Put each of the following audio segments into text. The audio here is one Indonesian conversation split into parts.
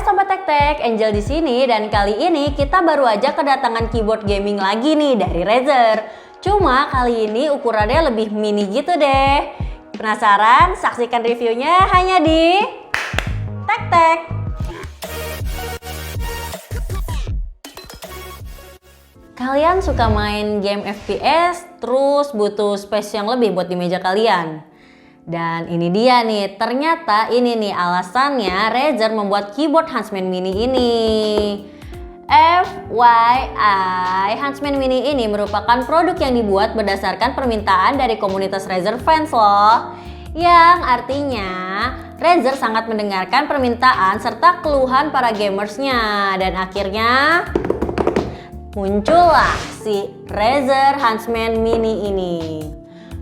Sobat Tek-Tek, Angel di sini dan kali ini kita baru aja kedatangan keyboard gaming lagi nih dari Razer. Cuma kali ini ukurannya lebih mini gitu deh. Penasaran? Saksikan reviewnya hanya di Tek-Tek. Kalian suka main game FPS terus butuh space yang lebih buat di meja kalian? Dan ini dia nih, ternyata ini nih alasannya Razer membuat keyboard Huntsman Mini ini. FYI, Huntsman Mini ini merupakan produk yang dibuat berdasarkan permintaan dari komunitas Razer fans loh. Yang artinya Razer sangat mendengarkan permintaan serta keluhan para gamersnya. Dan akhirnya muncullah si Razer Huntsman Mini ini.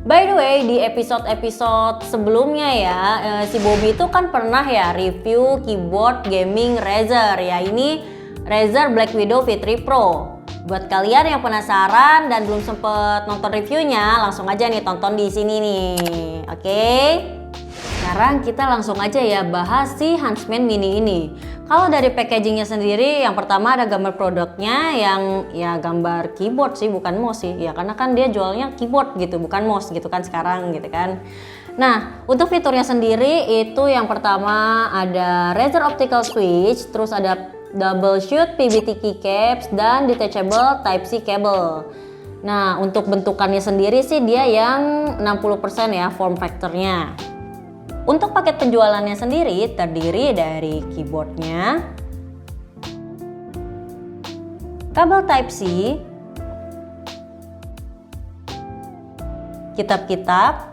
By the way, di episode-episode sebelumnya ya, si Bobby itu kan pernah ya review keyboard gaming Razer ya. Ini Razer Black Widow V3 Pro. Buat kalian yang penasaran dan belum sempet nonton reviewnya, langsung aja nih tonton di sini nih. Oke? Sekarang kita langsung aja ya bahas si Huntsman Mini ini. Kalau dari packagingnya sendiri, yang pertama ada gambar produknya yang ya gambar keyboard sih, bukan mouse sih. Ya karena kan dia jualnya keyboard gitu, bukan mouse gitu kan sekarang gitu kan. Nah, untuk fiturnya sendiri itu yang pertama ada Razer Optical Switch, terus ada double shoot PBT keycaps dan detachable Type-C cable. Nah, untuk bentukannya sendiri sih dia yang 60% ya form factornya. Untuk paket penjualannya sendiri terdiri dari keyboardnya, kabel Type-C, kitab-kitab,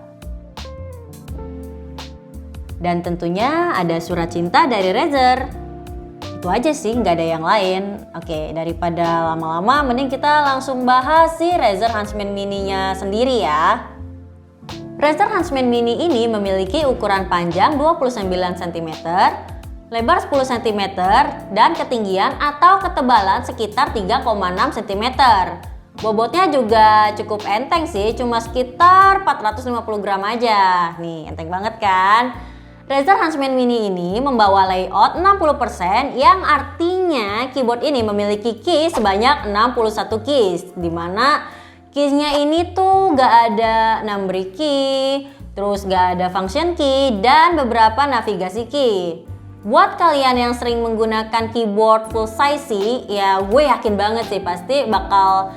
dan tentunya ada surat cinta dari Razer. Itu aja sih, nggak ada yang lain. Oke, daripada lama-lama mending kita langsung bahas si Razer Huntsman Mini-nya sendiri ya. Razer Huntsman Mini ini memiliki ukuran panjang 29 cm, lebar 10 cm, dan ketinggian atau ketebalan sekitar 3,6 cm. Bobotnya juga cukup enteng sih, cuma sekitar 450 gram aja. Nih, enteng banget kan? Razer Huntsman Mini ini membawa layout 60% yang artinya keyboard ini memiliki keys sebanyak 61 keys, dimana keysnya ini tuh gak ada number key, terus gak ada function key, dan beberapa navigasi key. Buat kalian yang sering menggunakan keyboard full size sih, ya gue yakin banget sih pasti bakal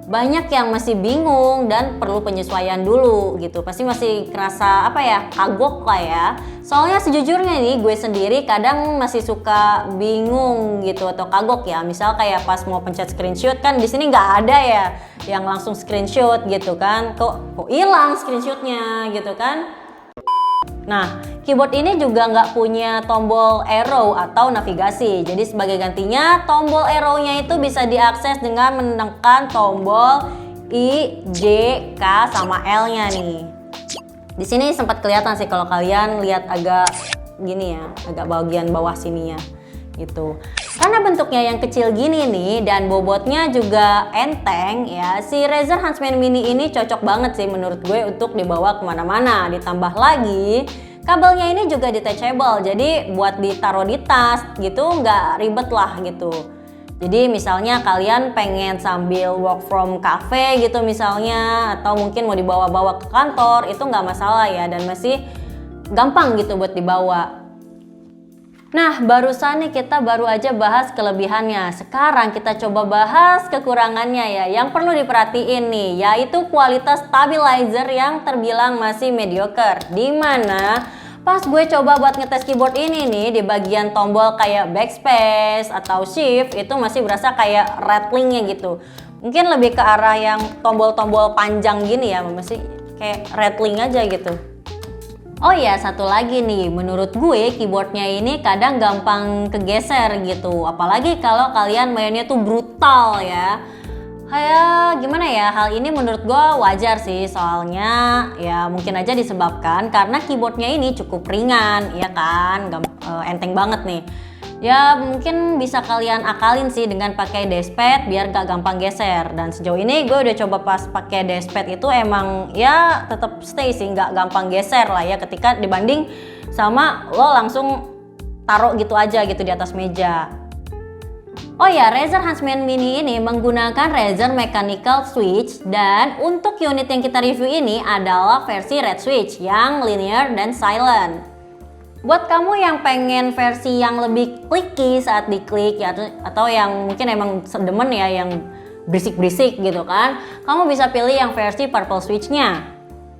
banyak yang masih bingung dan perlu penyesuaian dulu gitu. Pasti masih kerasa kagok lah ya. Soalnya sejujurnya nih gue sendiri kadang masih suka bingung gitu atau kagok ya. Misal kayak pas mau pencet screenshot kan di sini nggak ada ya yang langsung screenshot gitu kan. Kok hilang screenshotnya gitu kan. Nah, keyboard ini juga nggak punya tombol arrow atau navigasi. Jadi sebagai gantinya, tombol arrow-nya itu bisa diakses dengan menekan tombol I, J, K, sama L-nya nih. Di sini sempat kelihatan sih kalau kalian lihat agak gini ya, agak bagian bawah sini ya, gitu. Karena bentuknya yang kecil gini nih dan bobotnya juga enteng ya, si Razer Huntsman Mini ini cocok banget sih menurut gue untuk dibawa kemana-mana. Ditambah lagi kabelnya ini juga detachable, jadi buat ditaruh di tas gitu nggak ribet lah gitu. Jadi misalnya kalian pengen sambil work from cafe gitu misalnya, atau mungkin mau dibawa-bawa ke kantor, itu nggak masalah ya dan masih gampang gitu buat dibawa. Nah, barusan nih kita baru aja bahas kelebihannya. Sekarang kita coba bahas kekurangannya ya. Yang perlu diperhatiin nih, yaitu kualitas stabilizer yang terbilang masih mediocre. Dimana pas gue coba buat ngetes keyboard ini nih, di bagian tombol kayak backspace atau shift itu masih berasa kayak rattlingnya gitu. Mungkin lebih ke arah yang tombol-tombol panjang gini ya, masih kayak rattling aja gitu. Oh iya, satu lagi nih, menurut gue keyboardnya ini kadang gampang kegeser gitu. Apalagi kalau kalian mainnya tuh brutal ya. Kayak gimana ya, hal ini menurut gue wajar sih. Soalnya ya mungkin aja disebabkan karena keyboardnya ini cukup ringan, ya kan, enteng banget nih. Ya mungkin bisa kalian akalin sih dengan pakai dashpad biar gak gampang geser. Dan sejauh ini gue udah coba pas pakai dashpad itu emang ya tetap stay sih, gak gampang geser lah ya ketika dibanding sama lo langsung taruh gitu aja gitu di atas meja. Oh ya, Razer Huntsman Mini ini menggunakan Razer Mechanical Switch, dan untuk unit yang kita review ini adalah versi Red Switch yang linear dan silent. Buat kamu yang pengen versi yang lebih clicky saat diklik ya, atau yang mungkin emang sedemen ya yang berisik-berisik gitu kan, kamu bisa pilih yang versi Purple Switch-nya.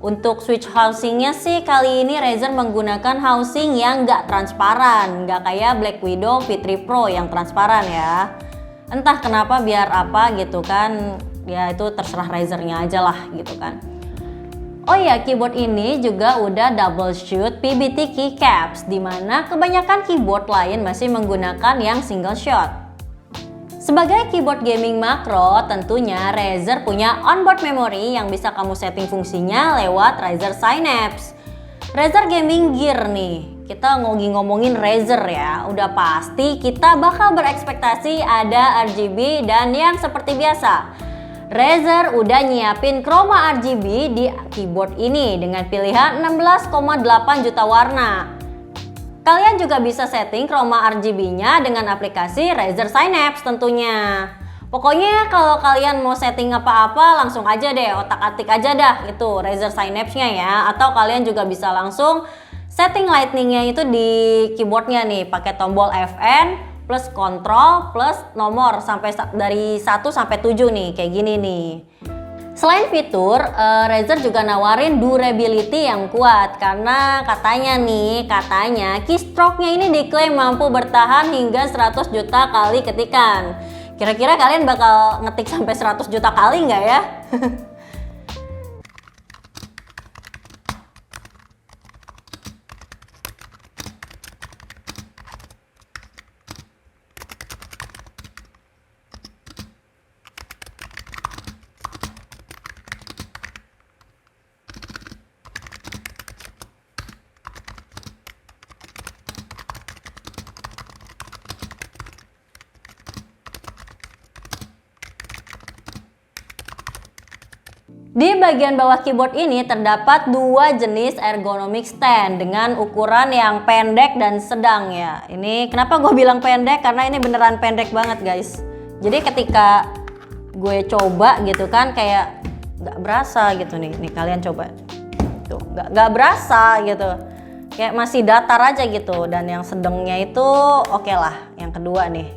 Untuk switch housingnya sih kali ini Razer menggunakan housing yang nggak transparan, nggak kayak Black Widow V3 Pro yang transparan ya. Entah kenapa, biar apa gitu kan, ya itu terserah Razernya aja lah gitu kan. Oh ya, keyboard ini juga udah double shoot PBT keycaps, dimana kebanyakan keyboard lain masih menggunakan yang single shot. Sebagai keyboard gaming makro, tentunya Razer punya onboard memory yang bisa kamu setting fungsinya lewat Razer Synapse. Razer Gaming Gear nih, kita ngomongin Razer ya, udah pasti kita bakal berekspektasi ada RGB, dan yang seperti biasa, Razer udah nyiapin chroma RGB di keyboard ini dengan pilihan 16,8 juta warna. Kalian juga bisa setting chroma RGB-nya dengan aplikasi Razer Synapse tentunya. Pokoknya kalau kalian mau setting apa-apa langsung aja deh, otak-atik aja dah itu Razer Synapse-nya ya. Atau kalian juga bisa langsung setting lightning-nya itu di keyboardnya nih, pakai tombol Fn plus kontrol plus nomor sampai dari 1 sampai 7 nih, kayak gini nih. Selain fitur, Razer juga nawarin durability yang kuat karena katanya keystroke-nya ini diklaim mampu bertahan hingga 100 juta kali ketikan. Kira-kira kalian bakal ngetik sampai 100 juta kali nggak ya? Di bagian bawah keyboard ini terdapat dua jenis ergonomic stand dengan ukuran yang pendek dan sedang ya. Ini kenapa gue bilang pendek, karena ini beneran pendek banget guys. Jadi ketika gue coba gitu kan kayak gak berasa gitu nih. Nih kalian coba. Tuh, gak berasa gitu. Kayak masih datar aja gitu. Dan yang sedangnya itu oke lah. Yang kedua nih.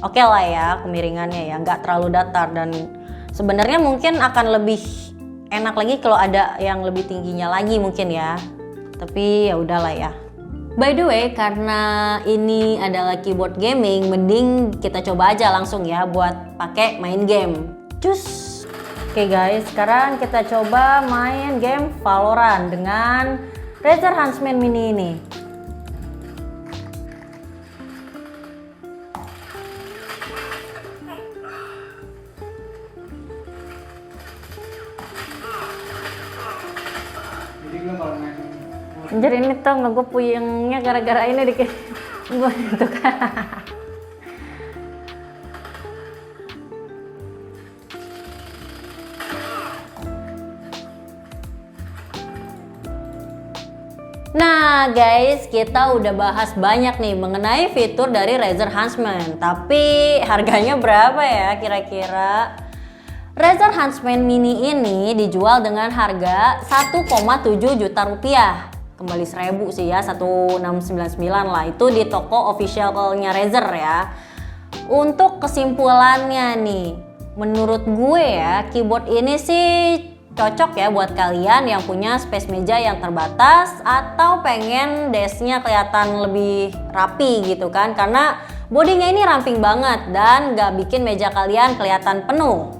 Oke lah ya kemiringannya ya, gak terlalu datar, dan sebenarnya mungkin akan lebih enak lagi kalau ada yang lebih tingginya lagi mungkin ya. Tapi ya udahlah ya. By the way, karena ini adalah keyboard gaming, mending kita coba aja langsung ya buat pakai main game. Cus. Oke guys, sekarang kita coba main game Valorant dengan Razer Huntsman Mini ini. Anjir, ini tau nggak gue puyengnya gara-gara ini dikit gue gitu kan. Nah guys, kita udah bahas banyak nih mengenai fitur dari Razer Huntsman. Tapi harganya berapa ya kira-kira? Razer Huntsman Mini ini dijual dengan harga 1,7 juta rupiah. Kembali 1000 sih ya, 1699 lah. Itu di toko officialnya Razer ya. Untuk kesimpulannya nih, menurut gue ya, keyboard ini sih cocok ya buat kalian yang punya space meja yang terbatas atau pengen desknya kelihatan lebih rapi gitu kan. Karena bodinya ini ramping banget dan gak bikin meja kalian kelihatan penuh.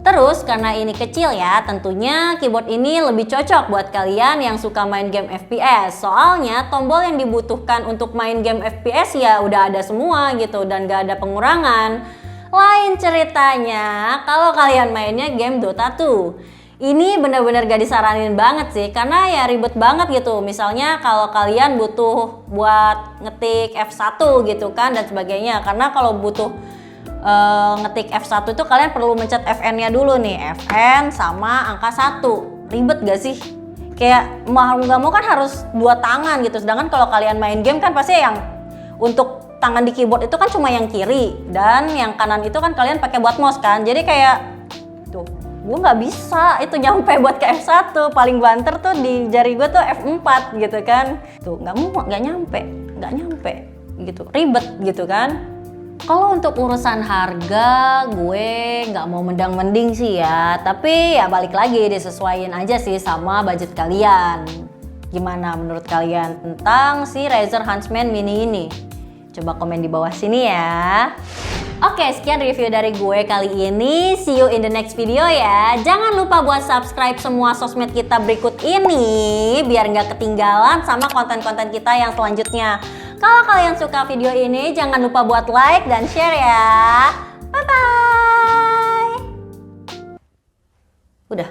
Terus karena ini kecil ya, tentunya keyboard ini lebih cocok buat kalian yang suka main game FPS. Soalnya tombol yang dibutuhkan untuk main game FPS ya udah ada semua gitu dan gak ada pengurangan. Lain ceritanya kalau kalian mainnya game Dota 2. Ini bener-bener gak disaranin banget sih, karena ya ribet banget gitu. Misalnya kalau kalian butuh buat ngetik F1 gitu kan dan sebagainya. Karena kalau butuh ngetik F1 itu kalian perlu mencet Fn-nya dulu nih, Fn sama angka 1. Ribet gak sih? Kayak mau nggak mau kan harus 2 tangan gitu. Sedangkan kalau kalian main game kan pasti yang untuk tangan di keyboard itu kan cuma yang kiri, dan yang kanan itu kan kalian pakai buat mouse kan. Jadi kayak tuh, gue nggak bisa itu nyampe buat ke F1. Paling banter tuh di jari gue tuh F4 gitu kan. Tuh nggak nyampe gitu, ribet gitu kan. Kalau untuk urusan harga, gue nggak mau mendang-mending sih ya. Tapi ya balik lagi, disesuaiin aja sih sama budget kalian. Gimana menurut kalian tentang si Razer Huntsman Mini ini? Coba komen di bawah sini ya. Oke, sekian review dari gue kali ini. See you in the next video ya. Jangan lupa buat subscribe semua sosmed kita berikut ini, biar nggak ketinggalan sama konten-konten kita yang selanjutnya. Kalau kalian suka video ini, jangan lupa buat like dan share ya. Bye-bye. Udah.